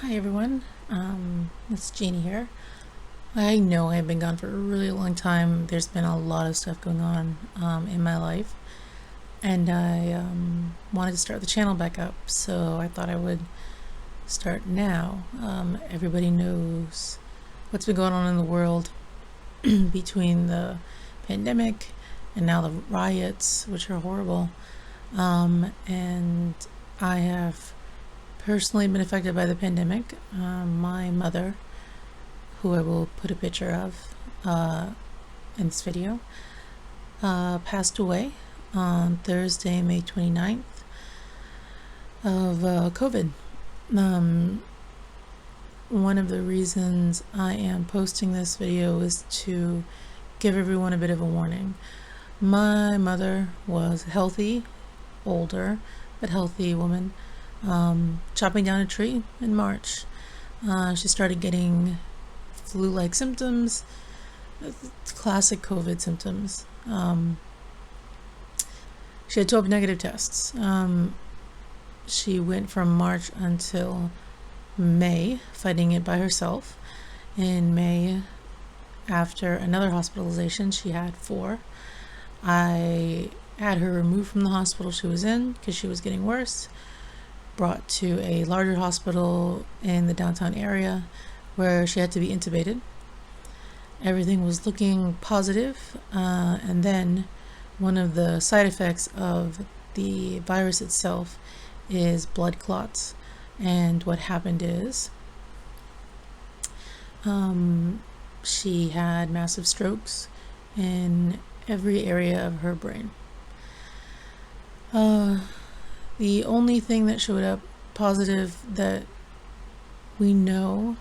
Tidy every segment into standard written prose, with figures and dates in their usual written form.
Hi everyone, it's Jeannie here. I know I've been gone for a really long time. There's been a lot of stuff going on in my life, and I wanted to start the channel back up, so I thought I would start now. Everybody knows what's been going on in the world between the pandemic and now the riots, which are horrible, and I have personally been affected by the pandemic. My mother, who I will put a picture of in this video, passed away on Thursday, May 29th of COVID. One of the reasons I am posting this video is to give everyone a bit of a warning. My mother was a healthy, older, but healthy woman. Chopping down a tree in March. She started getting flu-like symptoms, classic COVID symptoms. She had 12 negative tests. She went from March until May fighting it by herself. In May, after another hospitalization, she had 4. I had her removed from the hospital she was in because she was getting worse, brought to a larger hospital in the downtown area where she had to be intubated. Everything was looking positive, and then one of the side effects of the virus itself is blood clots. And what happened is she had massive strokes in every area of her brain. The only thing that showed up positive that we know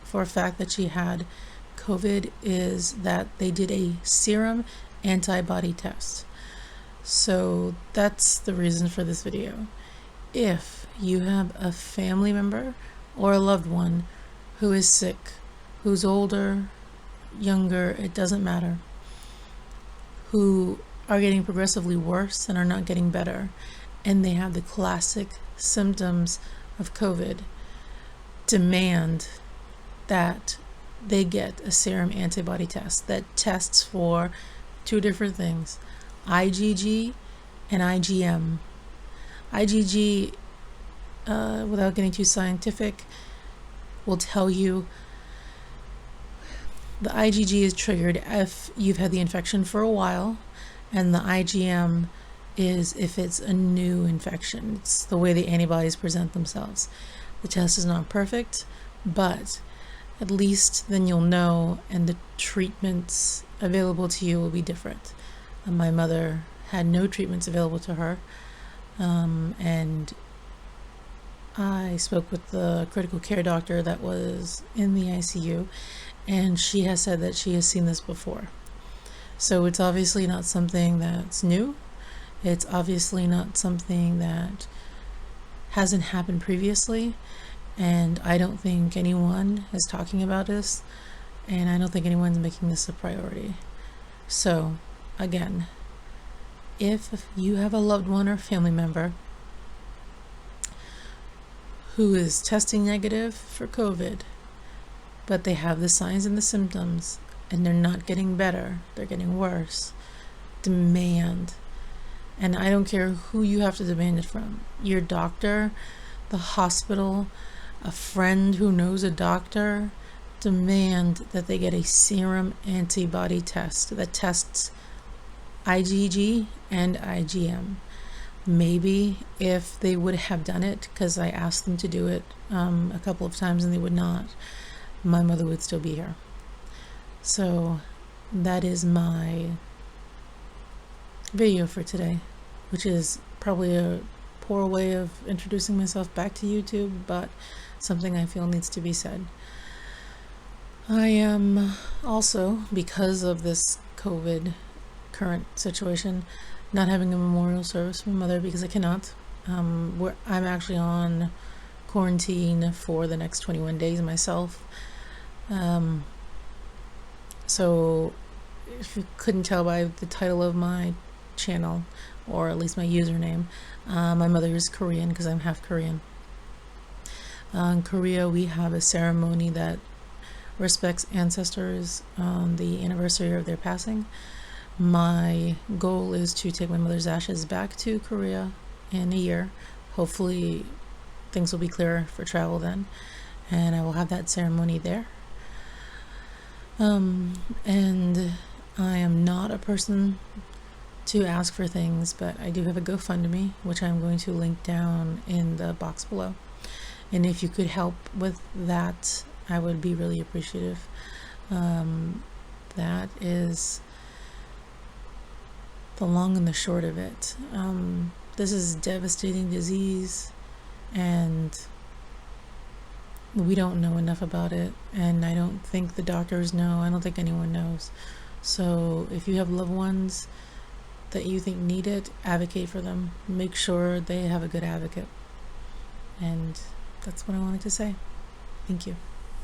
for a fact that she had COVID is that they did a serum antibody test. So that's the reason for this video. If you have a family member or a loved one who is sick, who's older, younger, it doesn't matter, who are getting progressively worse and are not getting better, and they have the classic symptoms of COVID, demand that they get a serum antibody test that tests for 2 different things, IgG and IgM. IgG, without getting too scientific, will tell you the IgG is triggered if you've had the infection for a while, and the IgM is if it's a new infection. It's the way the antibodies present themselves. The test is not perfect, but at least then you'll know, and the treatments available to you will be different. My mother had no treatments available to her, and I spoke with the critical care doctor that was in the ICU, and she has said that she has seen this before. So it's obviously not something that's new. It's obviously not something that hasn't happened previously, and I don't think anyone is talking about this, and I don't think anyone's making this a priority. So, again, if you have a loved one or family member who is testing negative for COVID, but they have the signs and the symptoms, and they're not getting better, they're getting worse, demand. And I don't care who you have to demand it from. Your doctor, the hospital, a friend who knows a doctor, demand that they get a serum antibody test that tests IgG and IgM. Maybe if they would have done it, because I asked them to do it a couple of times and they would not, my mother would still be here. So that is my video for today, which is probably a poor way of introducing myself back to YouTube, but something I feel needs to be said. I am also, because of this COVID current situation, not having a memorial service for my mother because I cannot. I'm actually on quarantine for the next 21 days myself. So if you couldn't tell by the title of my channel, or at least my username, my mother is Korean because I'm half Korean. In Korea, we have a ceremony that respects ancestors on the anniversary of their passing. My goal is to take my mother's ashes back to Korea in a year. Hopefully, things will be clearer for travel then, and I will have that ceremony there. And I am not a person to ask for things, but I do have a GoFundMe, which I'm going to link down in the box below. And if you could help with that, I would be really appreciative. That is the long and the short of it. This is a devastating disease, and we don't know enough about it, and I don't think the doctors know. I don't think anyone knows. So if you have loved ones that you think need it, advocate for them. Make sure they have a good advocate. And that's what I wanted to say. Thank you.